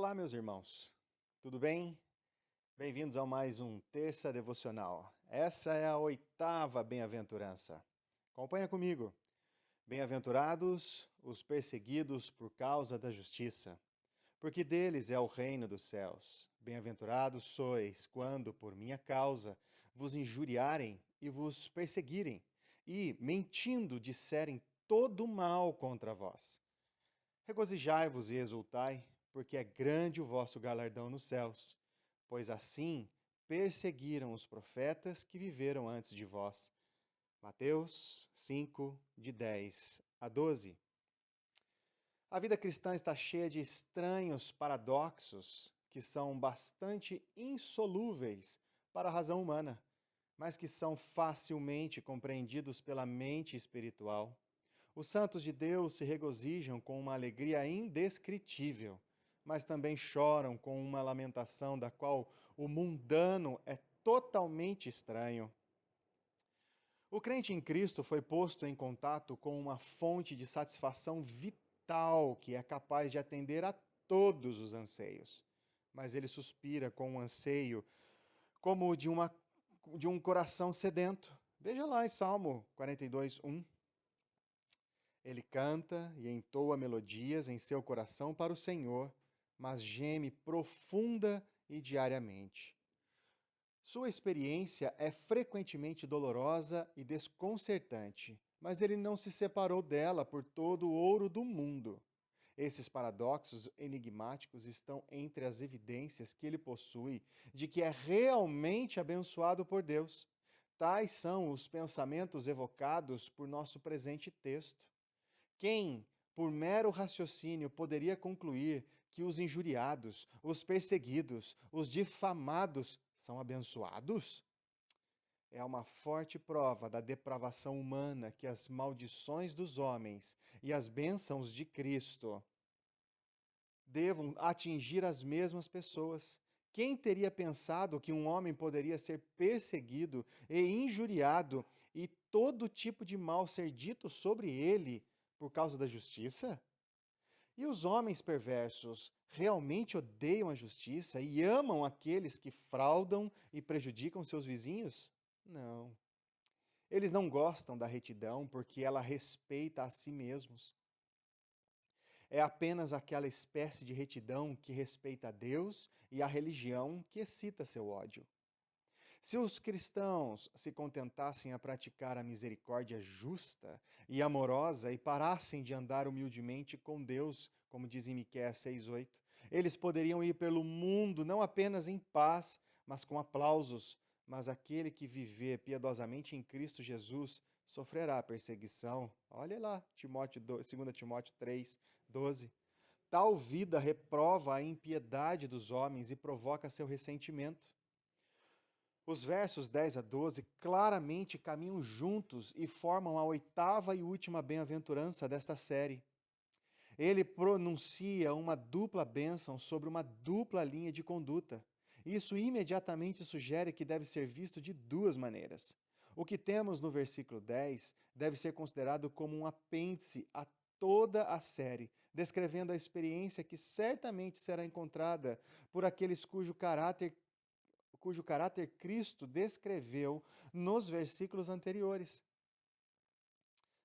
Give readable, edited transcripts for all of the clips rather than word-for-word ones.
Olá, meus irmãos. Tudo bem? Bem-vindos a mais um Terça Devocional. Essa é a oitava bem-aventurança. Acompanha comigo. Bem-aventurados os perseguidos por causa da justiça, porque deles é o reino dos céus. Bem-aventurados sois quando, por minha causa, vos injuriarem e vos perseguirem, e, mentindo, disserem todo mal contra vós. Regozijai-vos e exultai, porque é grande o vosso galardão nos céus, pois assim perseguiram os profetas que viveram antes de vós. Mateus 5, de 10 a 12. A vida cristã está cheia de estranhos paradoxos que são bastante insolúveis para a razão humana, mas que são facilmente compreendidos pela mente espiritual. Os santos de Deus se regozijam com uma alegria indescritível, mas também choram com uma lamentação da qual o mundano é totalmente estranho. O crente em Cristo foi posto em contato com uma fonte de satisfação vital que é capaz de atender a todos os anseios. Mas ele suspira com um anseio como o de um coração sedento. Veja lá em Salmo 42, 1. Ele canta e entoa melodias em seu coração para o Senhor, mas geme profunda e diariamente. Sua experiência é frequentemente dolorosa e desconcertante, mas ele não se separou dela por todo o ouro do mundo. Esses paradoxos enigmáticos estão entre as evidências que ele possui de que é realmente abençoado por Deus. Tais são os pensamentos evocados por nosso presente texto. Quem, por mero raciocínio, poderia concluir que os injuriados, os perseguidos, os difamados são abençoados? É uma forte prova da depravação humana que as maldições dos homens e as bênçãos de Cristo devam atingir as mesmas pessoas. Quem teria pensado que um homem poderia ser perseguido e injuriado e todo tipo de mal ser dito sobre ele por causa da justiça? E os homens perversos realmente odeiam a justiça e amam aqueles que fraudam e prejudicam seus vizinhos? Não. Eles não gostam da retidão porque ela respeita a si mesmos. É apenas aquela espécie de retidão que respeita a Deus e a religião que excita seu ódio. Se os cristãos se contentassem a praticar a misericórdia justa e amorosa e parassem de andar humildemente com Deus, como diz em Miqueias 6:8, eles poderiam ir pelo mundo não apenas em paz, mas com aplausos. Mas aquele que viver piedosamente em Cristo Jesus sofrerá perseguição. Olha lá, 2 Timóteo 3:12. Tal vida reprova a impiedade dos homens e provoca seu ressentimento. Os versos 10 a 12 claramente caminham juntos e formam a oitava e última bem-aventurança desta série. Ele pronuncia uma dupla bênção sobre uma dupla linha de conduta. Isso imediatamente sugere que deve ser visto de duas maneiras. O que temos no versículo 10 deve ser considerado como um apêndice a toda a série, descrevendo a experiência que certamente será encontrada por aqueles cujo caráter Cristo descreveu nos versículos anteriores.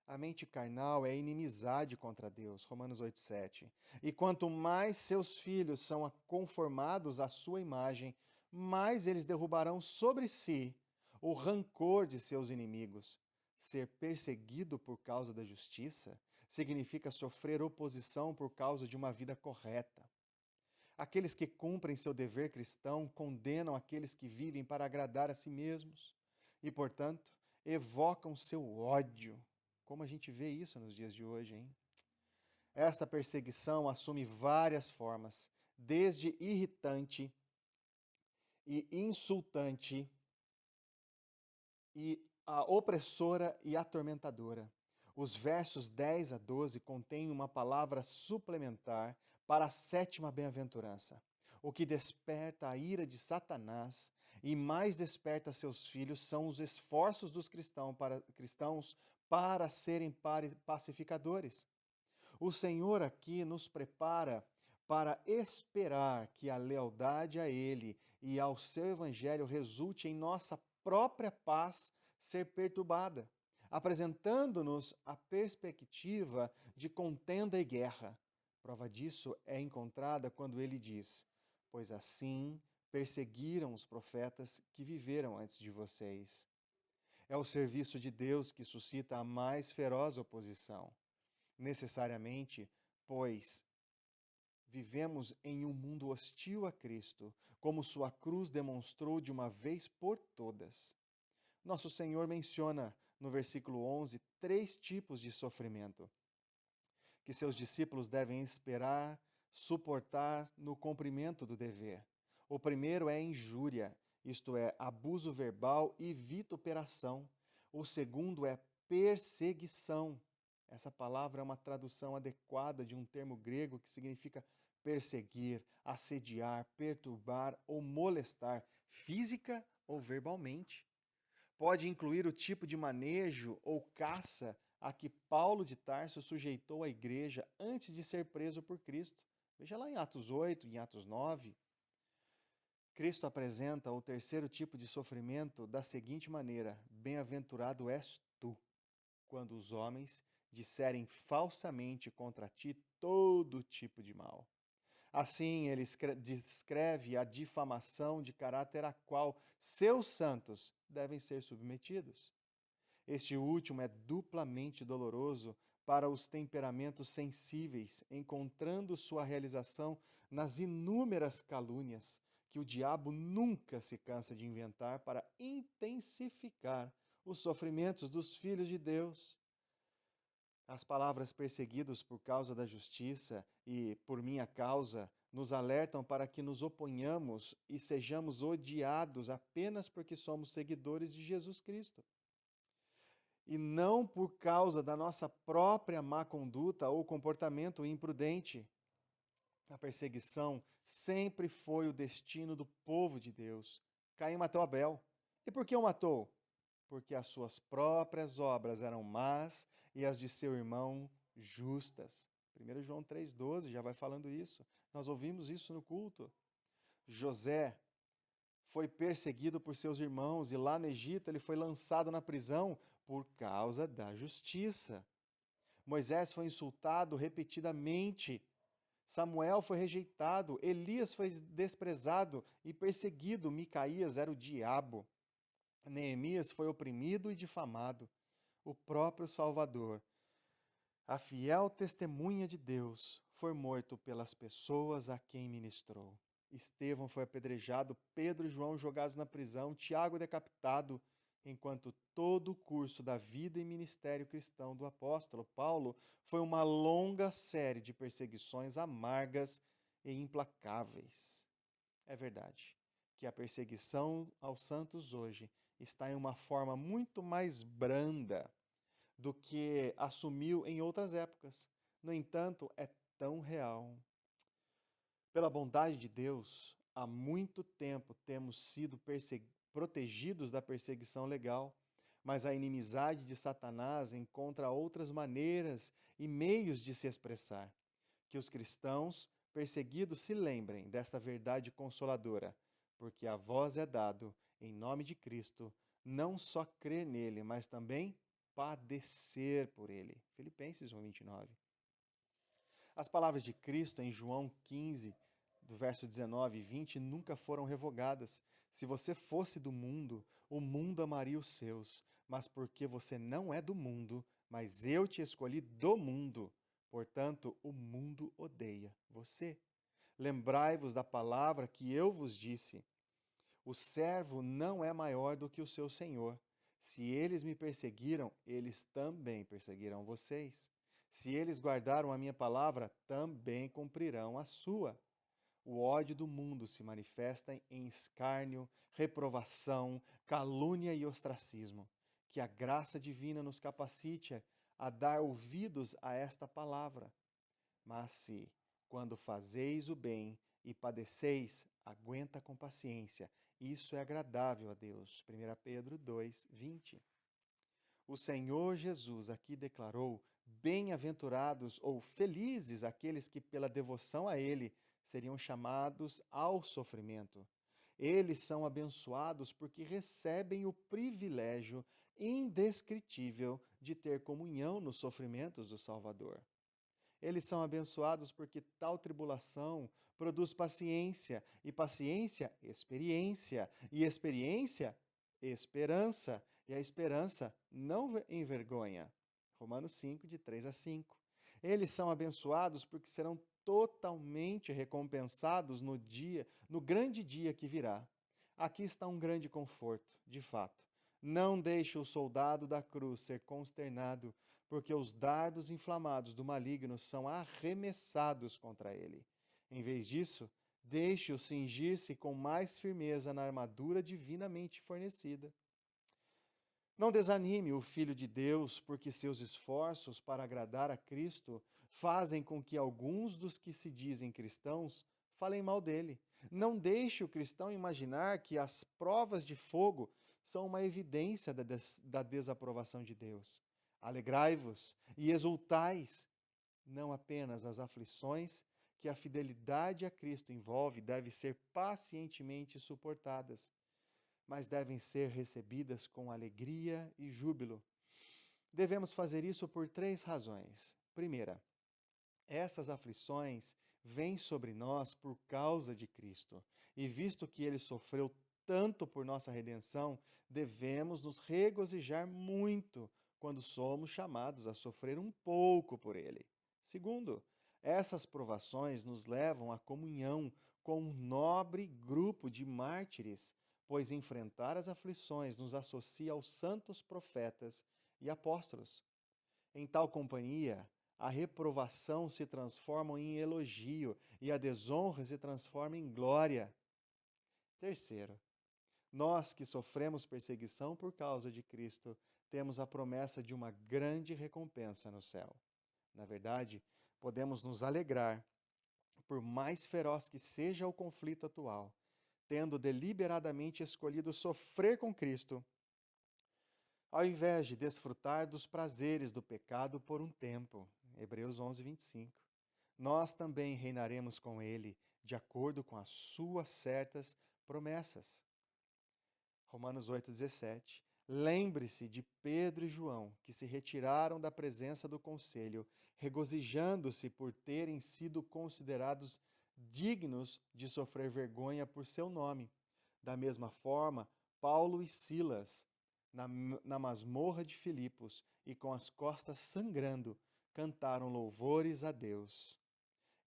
A mente carnal é inimizade contra Deus, Romanos 8:7. E quanto mais seus filhos são conformados à sua imagem, mais eles derrubarão sobre si o rancor de seus inimigos. Ser perseguido por causa da justiça significa sofrer oposição por causa de uma vida correta. Aqueles que cumprem seu dever cristão condenam aqueles que vivem para agradar a si mesmos e, portanto, evocam seu ódio. Como a gente vê isso nos dias de hoje, hein? Esta perseguição assume várias formas, desde irritante e insultante e a opressora e atormentadora. Os versos 10 a 12 contêm uma palavra suplementar para a sétima bem-aventurança. O que desperta a ira de Satanás e mais desperta seus filhos são os esforços dos cristãos para serem pacificadores. O Senhor aqui nos prepara para esperar que a lealdade a Ele e ao seu Evangelho resulte em nossa própria paz ser perturbada, apresentando-nos a perspectiva de contenda e guerra. Prova disso é encontrada quando ele diz: pois assim perseguiram os profetas que viveram antes de vocês. É o serviço de Deus que suscita a mais feroz oposição. Necessariamente, pois vivemos em um mundo hostil a Cristo, como sua cruz demonstrou de uma vez por todas. Nosso Senhor menciona no versículo 11 3 tipos de sofrimento que seus discípulos devem esperar, suportar no cumprimento do dever. O primeiro é injúria, isto é, abuso verbal e vituperação. O segundo é perseguição. Essa palavra é uma tradução adequada de um termo grego que significa perseguir, assediar, perturbar ou molestar, física ou verbalmente. Pode incluir o tipo de manejo ou caça a que Paulo de Tarso sujeitou a igreja antes de ser preso por Cristo. Veja lá em Atos 8, em Atos 9. Cristo apresenta o terceiro tipo de sofrimento da seguinte maneira: bem-aventurado és tu, quando os homens disserem falsamente contra ti todo tipo de mal. Assim, ele descreve a difamação de caráter a qual seus santos devem ser submetidos. Este último é duplamente doloroso para os temperamentos sensíveis, encontrando sua realização nas inúmeras calúnias que o diabo nunca se cansa de inventar para intensificar os sofrimentos dos filhos de Deus. As palavras perseguidos por causa da justiça e por minha causa nos alertam para que nos oponhamos e sejamos odiados apenas porque somos seguidores de Jesus Cristo. E não por causa da nossa própria má conduta ou comportamento imprudente. A perseguição sempre foi o destino do povo de Deus. Caim matou Abel. E por que o matou? Porque as suas próprias obras eram más e as de seu irmão justas. 1 João 3,12 já vai falando isso. Nós ouvimos isso no culto. José foi perseguido por seus irmãos e lá no Egito ele foi lançado na prisão por causa da justiça. Moisés foi insultado repetidamente. Samuel foi rejeitado. Elias foi desprezado e perseguido. Micaías era o diabo. Neemias foi oprimido e difamado. O próprio Salvador, a fiel testemunha de Deus, foi morto pelas pessoas a quem ministrou. Estevão foi apedrejado, Pedro e João jogados na prisão, Tiago decapitado, enquanto todo o curso da vida e ministério cristão do apóstolo Paulo foi uma longa série de perseguições amargas e implacáveis. É verdade que a perseguição aos santos hoje está em uma forma muito mais branda do que assumiu em outras épocas. No entanto, é tão real. Pela bondade de Deus, há muito tempo temos sido protegidos da perseguição legal, mas a inimizade de Satanás encontra outras maneiras e meios de se expressar. Que os cristãos perseguidos se lembrem desta verdade consoladora, porque a vós é dado, em nome de Cristo, não só crer nele, mas também padecer por ele. Filipenses 1:29. As palavras de Cristo em João 15, do verso 19 e 20, nunca foram revogadas. Se você fosse do mundo, o mundo amaria os seus, mas porque você não é do mundo, mas eu te escolhi do mundo, portanto, o mundo odeia você. Lembrai-vos da palavra que eu vos disse: o servo não é maior do que o seu senhor. Se eles me perseguiram, eles também perseguirão vocês. Se eles guardaram a minha palavra, também cumprirão a sua. O ódio do mundo se manifesta em escárnio, reprovação, calúnia e ostracismo. Que a graça divina nos capacite a dar ouvidos a esta palavra. Mas se, quando fazeis o bem e padeceis, aguenta com paciência. Isso é agradável a Deus. 1 Pedro 2:20. O Senhor Jesus aqui declarou Bem-aventurados ou felizes aqueles que, pela devoção a Ele, seriam chamados ao sofrimento. Eles são abençoados porque recebem o privilégio indescritível de ter comunhão nos sofrimentos do Salvador. Eles são abençoados porque tal tribulação produz paciência, e paciência, experiência, e experiência, esperança, e a esperança não envergonha. Romanos 5, de 3 a 5. Eles são abençoados porque serão totalmente recompensados no grande dia que virá. Aqui está um grande conforto, de fato. Não deixe o soldado da cruz ser consternado, porque os dardos inflamados do maligno são arremessados contra ele. Em vez disso, deixe-o cingir-se com mais firmeza na armadura divinamente fornecida. Não desanime o Filho de Deus, porque seus esforços para agradar a Cristo fazem com que alguns dos que se dizem cristãos falem mal dele. Não deixe o cristão imaginar que as provas de fogo são uma evidência da desaprovação de Deus. Alegrai-vos e exultais, não apenas as aflições que a fidelidade a Cristo envolve devem ser pacientemente suportadas, mas devem ser recebidas com alegria e júbilo. Devemos fazer isso por 3 razões. Primeira, essas aflições vêm sobre nós por causa de Cristo, e visto que ele sofreu tanto por nossa redenção, devemos nos regozijar muito quando somos chamados a sofrer um pouco por ele. Segundo, essas provações nos levam à comunhão com um nobre grupo de mártires, pois enfrentar as aflições nos associa aos santos profetas e apóstolos. Em tal companhia, a reprovação se transforma em elogio e a desonra se transforma em glória. Terceiro, nós que sofremos perseguição por causa de Cristo, temos a promessa de uma grande recompensa no céu. Na verdade, podemos nos alegrar, por mais feroz que seja o conflito atual, tendo deliberadamente escolhido sofrer com Cristo, ao invés de desfrutar dos prazeres do pecado por um tempo. Hebreus 11, 25. Nós também reinaremos com ele, de acordo com as suas certas promessas. Romanos 8, 17. Lembre-se de Pedro e João, que se retiraram da presença do conselho, regozijando-se por terem sido considerados dignos de sofrer vergonha por seu nome. Da mesma forma, Paulo e Silas, na masmorra de Filipos e com as costas sangrando, cantaram louvores a Deus.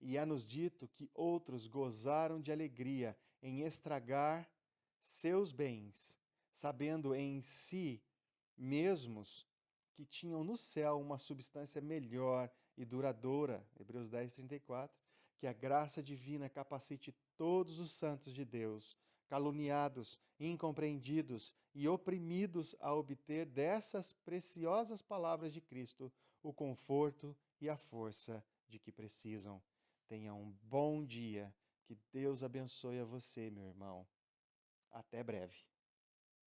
E é-nos dito que outros gozaram de alegria em estragar seus bens, sabendo em si mesmos que tinham no céu uma substância melhor e duradoura. Hebreus 10, 34. Que a graça divina capacite todos os santos de Deus, caluniados, incompreendidos e oprimidos a obter dessas preciosas palavras de Cristo o conforto e a força de que precisam. Tenha um bom dia. Que Deus abençoe a você, meu irmão. Até breve.